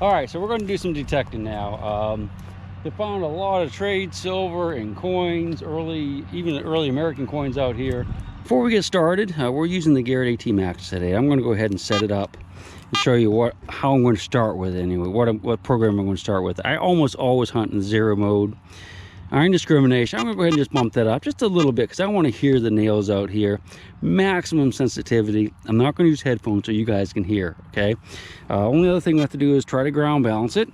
All right, so we're going to do some detecting now. They found a lot of trade silver and coins, even early American coins out here. Before we get started, we're using the Garrett AT Max today. I'm going to go ahead and set it up and show you how I'm going to start with anyway, what program I'm going to start with. I almost always hunt in zero mode. Iron discrimination, I'm going to go ahead and just bump that up just a little bit because I want to hear the nails out here. Maximum sensitivity. I'm not going to use headphones so you guys can hear, okay? Only other thing we have to do is try to ground balance it.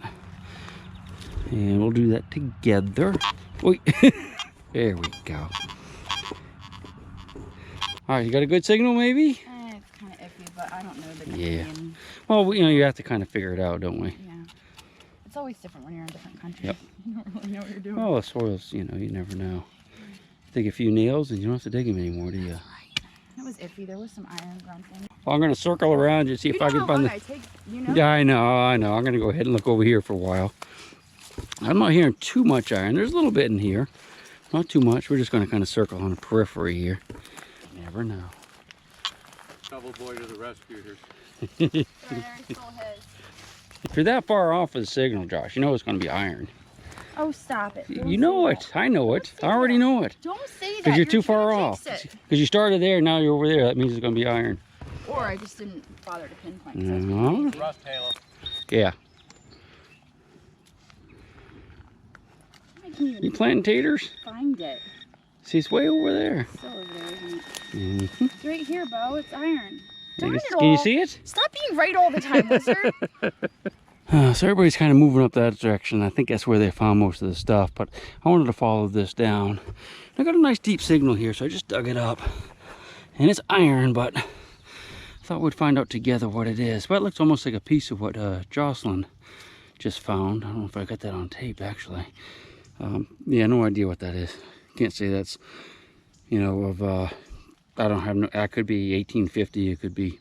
And we'll do that together. Wait. There we go. All right, you got a good signal maybe? It's kind of iffy, but I don't know the yeah. Well, you know, you have to kind of figure it out, don't we? Yeah. It's always different when you're in different countries. Yep. You don't really know what you're doing. Well, the soil's, you know, you never know. Dig a few nails and you don't have to dig them anymore, do you? That's right. It was iffy. There was some iron grunting. Well, I'm going to circle around to see if I can find the... Yeah, I know. I'm going to go ahead and look over here for a while. I'm not hearing too much iron. There's a little bit in here. Not too much. We're just going to kind of circle on the periphery here. Never know. Double boy to the rescue here. If you're that far off of the signal, Josh, you know it's going to be iron. Oh, stop it. You know it. I know it. I already know it. Don't say that. Because you're too far off. Because you started there, now you're over there. That means it's going to be iron. Or I just didn't bother to pinpoint. No. Rust halo. Yeah. You planting taters? Find it. See, it's way over there. It's still over there, isn't it? Mm-hmm. It's right here, Bo. It's iron. Darn it Can you see it? Stop being right all the time, Lizard. So everybody's kind of moving up that direction. I think that's where they found most of the stuff, but I wanted to follow this down. I got a nice deep signal here, so I just dug it up. And it's iron, but I thought we'd find out together what it is. But it looks almost like a piece of what Jocelyn just found. I don't know if I got that on tape, actually. Yeah, no idea what that is. Can't say that's, you know, of, I don't have no, that could be 1850, it could be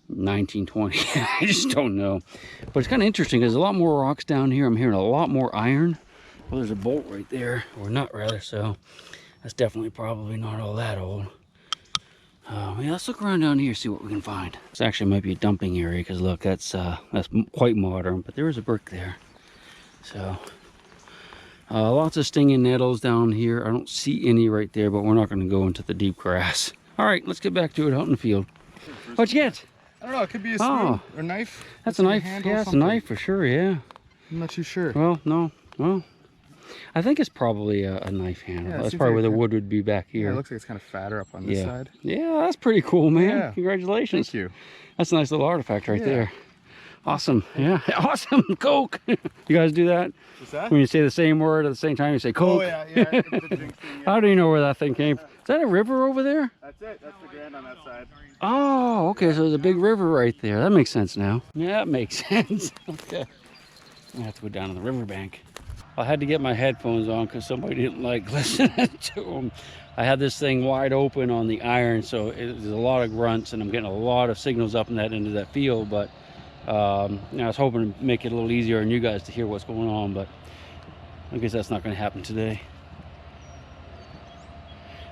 1920. I just don't know. But it's kind of interesting. There's a lot more rocks down here. I'm hearing a lot more iron. Well, there's a bolt right there, or nut rather, so that's definitely probably not all that old. Yeah, let's look around down here, see what we can find. This actually might be a dumping area, because look, that's quite modern, but there is a brick there. So lots of stinging nettles down here. I don't see any right there, but we're not going to go into the deep grass. All right, let's get back to it out in the field. What'd you get? I don't know, it could be a spoon or a knife. That's a knife. Yeah, it's a knife for sure, yeah. I'm not too sure. Well, no. Well, I think it's probably a knife handle. Yeah, that's probably where the wood would be back here. Yeah, it looks like it's kind of fatter up on this side. Yeah, that's pretty cool, man. Yeah. Congratulations. Thank you. That's a nice little artifact right there. Awesome. Yeah, awesome. Coke. You guys do that? What's that? When you say the same word at the same time, you say Coke. Oh, yeah. How do you know where that thing came from? Is that a river over there? That's it. That's the Grand on that side. Oh, okay. So there's a big river right there. That makes sense now. Yeah, that makes sense. Okay. I have to go down to the riverbank. I had to get my headphones on because somebody didn't like listening to them. I had this thing wide open on the iron, so there's a lot of grunts, and I'm getting a lot of signals up in that end of that field. But I was hoping to make it a little easier on you guys to hear what's going on, but I guess that's not going to happen today.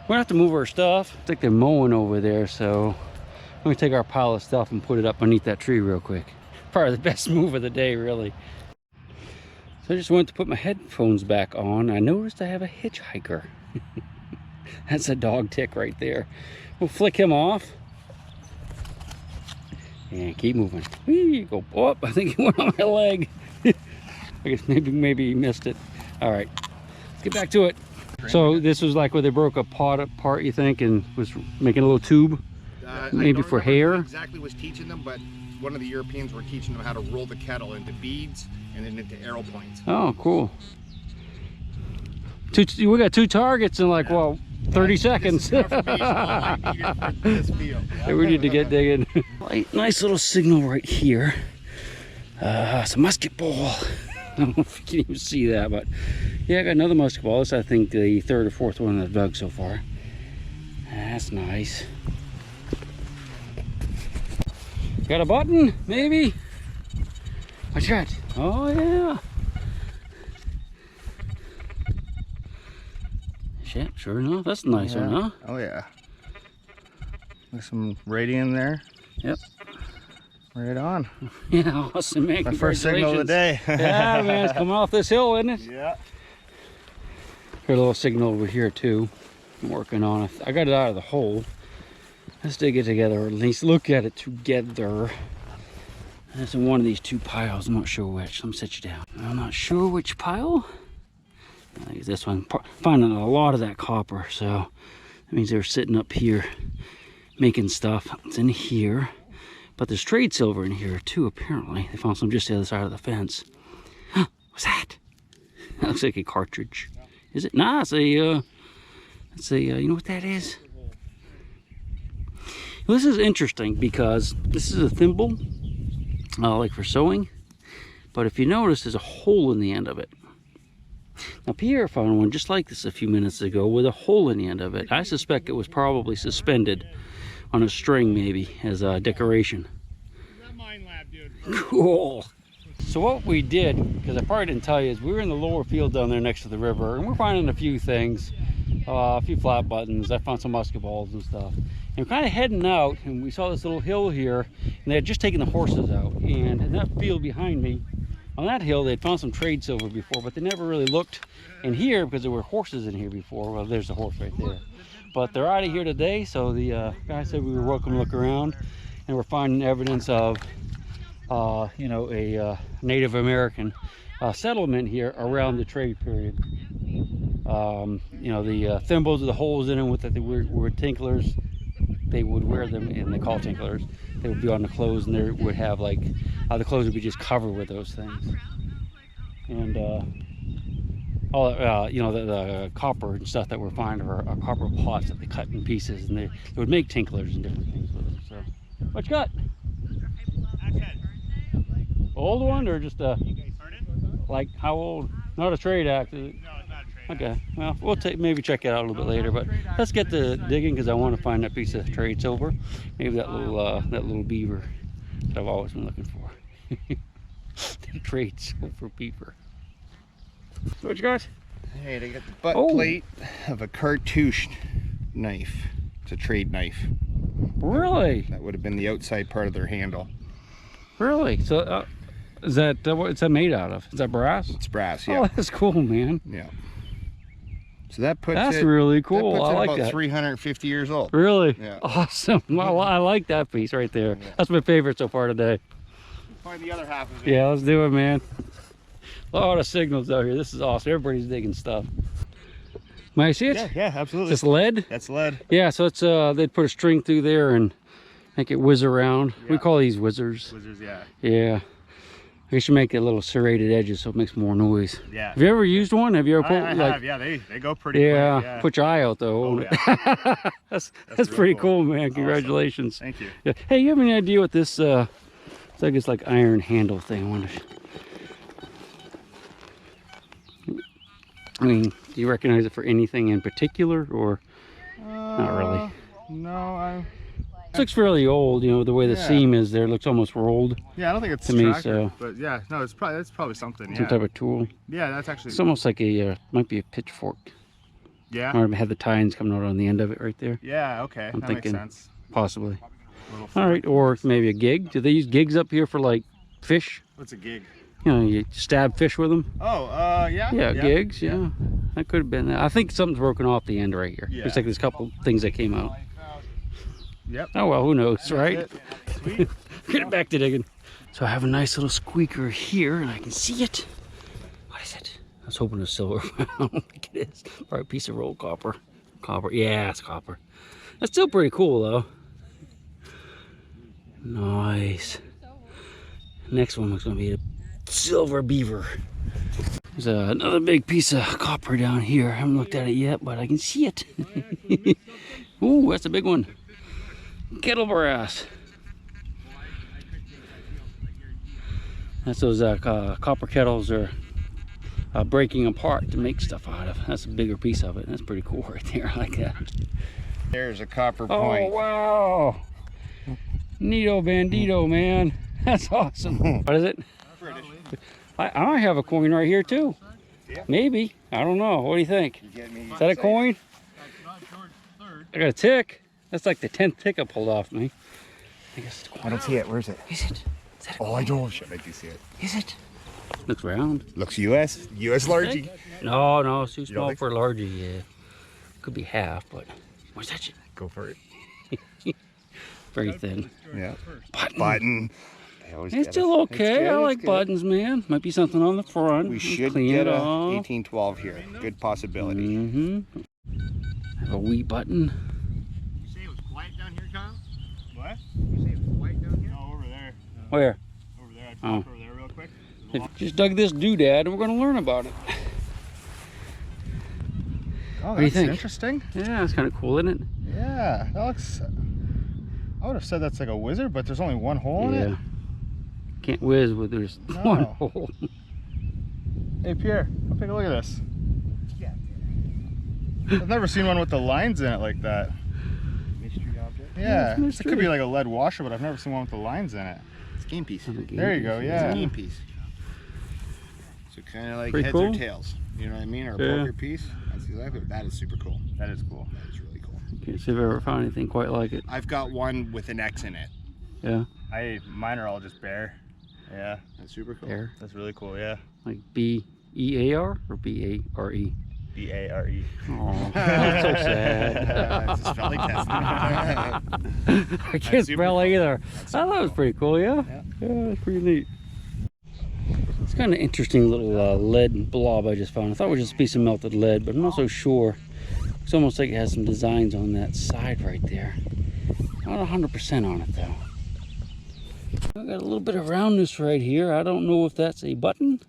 We're going to have to move our stuff. I think they're mowing over there, so I'm going to take our pile of stuff and put it up underneath that tree real quick. Probably the best move of the day, really. So I just went to put my headphones back on. I noticed I have a hitchhiker. That's a dog tick right there. We'll flick him off. And keep moving. Whee, go up. I think he went on my leg. I guess maybe he missed it. All right, let's get back to it. So this was like where they broke a pot apart, you think, and was making a little tube, maybe for hair. Exactly was teaching them, but one of the Europeans were teaching them how to roll the kettle into beads and then into arrow points. Oh, cool. We got 2 targets in like, well, 30 seconds. This is I needed for this field. We need to get digging. Nice little signal right here. It's a musket ball. I don't know if you can even see that, but yeah, I got another musket ball. This, I think, the 3rd or 4th one I've dug so far. That's nice. Got a button, maybe? What you got? Oh, yeah. Shit, sure enough. That's a nice one, huh? Oh, yeah. There's some radium there. Yep. Right on. Yeah, awesome, man. My first signal of the day. Yeah, man, it's coming off this hill, isn't it? Yeah. Got a little signal over here too. I'm working on it. I got it out of the hole. Let's dig it together, or at least look at it together. It's in one of these two piles. I'm not sure which. Let me set you down. I'm not sure which pile. I think it's this one. Finding a lot of that copper, so that means they're sitting up here making stuff. It's in here, but there's trade silver in here too. Apparently, they found some just the other side of the fence. Huh, what's that? That looks like a cartridge. Is it? Nah, it's a. You know what that is? Well, this is interesting because this is a thimble, like for sewing. But if you notice, there's a hole in the end of it. Now, Pierre found one just like this a few minutes ago with a hole in the end of it. I suspect it was probably suspended on a string, maybe, as a decoration. Cool. So what we did, because I probably didn't tell you, is we were in the lower field down there next to the river, and we're finding a few things, a few flat buttons. I found some musket balls and stuff. And we're kind of heading out, and we saw this little hill here, and they had just taken the horses out. And in that field behind me, on that hill, they'd found some trade silver before, but they never really looked in here because there were horses in here before. Well, there's a horse right there. But they're out of here today, so the guy said we were welcome to look around, and we're finding evidence of, you know, a Native American settlement here around the trade period. You know, the thimbles with the holes in them with that they were tinklers. They would wear them, and they call tinklers. They would be on the clothes, and they would have like the clothes would be just covered with those things. And all you know, the copper and stuff that we're finding are copper pots that they cut in pieces, and they would make tinklers and different things with them. So, what you got? Old one or just a? Like how old? Not a trade axe, is it? No, it's not a trade. Okay, well, we'll maybe check it out a little bit later, but let's get to digging because I want to find that piece of trade silver. Maybe that little beaver that I've always been looking for. Trade silver beaver. So what you got? Hey, they got the butt plate of a cartouche knife. It's a trade knife. Really? That would have been the outside part of their handle. Really? So is that what's that made out of? Is that brass? It's brass, yeah. Oh, that's cool, man. Yeah. So that puts that's it, really cool. That puts I it like about that. 350 years old. Really? Yeah. Awesome. Well, I like that piece right there. Yeah. That's my favorite so far today. Find the other half of it. Yeah, let's do it, man. A lot of signals out here. This is awesome. Everybody's digging stuff. May I see it? Yeah, absolutely. It's lead? That's lead. Yeah, so it's they'd put a string through there and make it whiz around. Yeah. We call these whizzers. Whizzers, yeah. Yeah. We should make it a little serrated edges so it makes more noise. Yeah. Have you ever used one? Have you ever put I like? have, yeah. They go pretty Yeah, quick. Yeah. put your eye out though. Oh, yeah. that's real pretty cool, cool. man. Congratulations. Thank you. Yeah. Hey, you have any idea what this it's like iron handle thing? I wonder. I mean, do you recognize it for anything in particular, or not really? No, It looks fairly old, you know, the way the Yeah. seam is there. It looks almost rolled. yeah, I don't think it's To me, tractor, so. but yeah, no, it's probably something. Some Yeah, type of tool. yeah, that's actually. It's almost like a, might be a pitchfork. Yeah, Or have the tines coming out on the end of it right there, yeah, okay, I'm that thinking- makes sense. possibly. Little All right, or maybe a gig. Do they use gigs up here for like fish? What's a gig? You know, you stab fish with them. Oh, yeah. Yeah, gigs, yeah. That could have been that. I think something's broken off the end right here. Yeah. Looks like there's a couple things that came out. Yep. Oh well, who knows, right? That's it. Sweet. Get back to digging. So I have a nice little squeaker here, and I can see it. What is it? I was hoping it was silver. I don't think it is. Probably a piece of rolled copper. Copper, yeah, it's copper. That's still pretty cool, though. Nice. Next one was going to be a silver beaver. There's another big piece of copper down here. I haven't looked at it yet, but I can see it. Ooh, that's a big one. Kettle brass. That's those copper kettles are breaking apart to make stuff out of. That's a bigger piece of it. That's pretty cool right there. I like that. There's a copper Oh, point. wow. Neato bandito, man. That's awesome. What is it? British. I might have a coin right here, too. Yeah. Maybe. I don't know. What do you think? You get me Is that a excited. coin? I got a tick. That's like the 10th tick I pulled off me. I guess it's I don't see it. Where is it? Is it? Is that a Oh, I don't. Shit, I do see it. Is it? Looks round. Looks US. US largie. No, no, it's too don't small think for a largie. Yeah, could be half, but what's that shit? Go for it. Very thin. Yeah. Button. They always It's get still us. okay. It's good, I it's like good. buttons, man. Might be something on the front. We Let's should clean get it a off. 1812 here. Good possibility. Mm-hmm. Have a wee button. You say it was quiet down here, Kyle? What? You say it was quiet down here? No, over there. Where? Over there. I'd Oh. walk over there real quick. Just dug this doodad, and we're going to learn about it. Oh, do you that's think? interesting. Yeah, it's kind of cool, isn't it? Yeah, that looks. I would have said that's like a wizard, but there's only one hole in it. Can't whiz with there's No. one hole. Hey, Pierre, come take a look at this. Yeah. I've never seen one with the lines in it like that. Mystery object. Yeah, it's a it mystery. could be like a lead washer, but I've never seen one with the lines in it. It's a game piece. There you go, It's yeah. a game piece. So kind of like Pretty heads cool. or tails. You know what I mean? Or a Yeah. poker piece. That's exactly. That is super cool. That is cool. That is really cool. Can't say I've ever found anything quite like it. I've got one with an X in it. Yeah, Mine are all just bare. Yeah, That's super cool. there. that's really cool. Yeah. Like B-E-A-R or B-A-R-E? B-A-R-E. Oh, that's so sad. It's a spelling test. I can't That's super spell cool. either. That's I thought it was cool. pretty cool, yeah? Yeah. Yeah, that's pretty neat. It's kind of interesting little lead blob I just found. I thought it was just a piece of melted lead, but I'm not so sure. It's almost like it has some designs on that side right there. Not 100% on it though. I got a little bit of roundness right here. I don't know if that's a button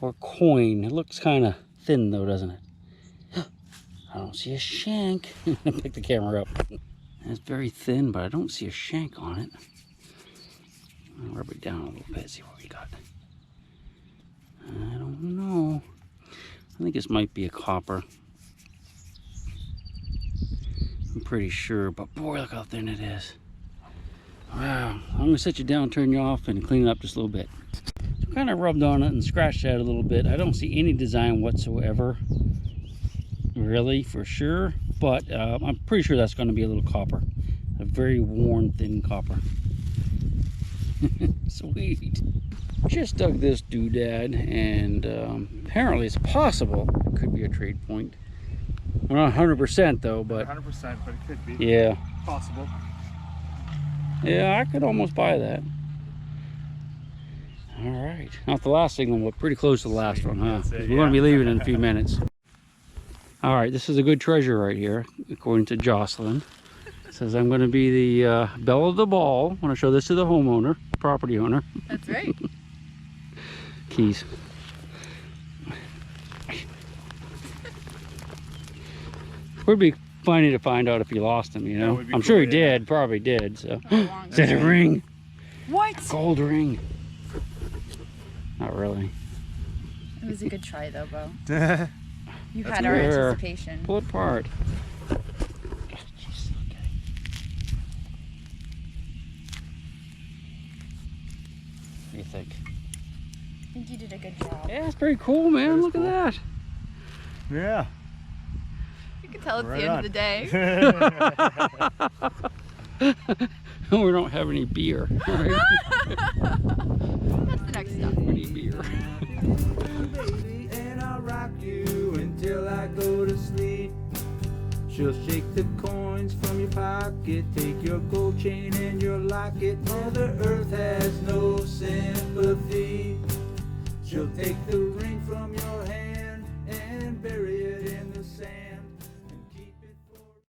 or coin. It looks kind of thin though, doesn't it? I don't see a shank. Pick the camera up. It's very thin, but I don't see a shank on it. I'll rub it down a little bit, see what we got. I don't know. I think this might be a copper. I'm pretty sure, but boy, look how thin it is. Wow. I'm gonna set you down, turn you off, and clean it up just a little bit. So kind of rubbed on it and scratched at it a little bit. I don't see any design whatsoever, really, for sure. But I'm pretty sure that's gonna be a little copper. A very worn, thin copper. Sweet. Just dug this doodad, and apparently it's possible it could be a trade point. We're not 100% though, but 100%, but it could be. yeah. Possible. Yeah, I could almost buy that. All right. Not the last signal, but pretty close to the last one, huh? That's it, 'Cause we're going to be yeah. leaving in a few minutes. All right, this is a good treasure right here, according to Jocelyn. It says I'm going to be the belle of the ball. I want to show this to the homeowner, property owner. That's right. Keys. Would be funny to find out if he lost them, you know? would be I'm sure he cool, yeah. did, probably did. So, How long is that a ring? What? Gold ring. Not really. It was a good try though, Bo. That's You had our rare. anticipation. Pull it apart. What do you think? I think you did a good job. Yeah, it's pretty cool, man. is Look cool. at Yeah. You can tell it's Right the end on. of the day. that. We don't have any beer. Right? That's the next step. We need beer. Baby, and I'll rock you until I go to sleep. She'll shake the coins from your pocket, take your gold chain and your locket. Mother Earth has no sympathy. She'll take the ring from your hand and bury it in the sand.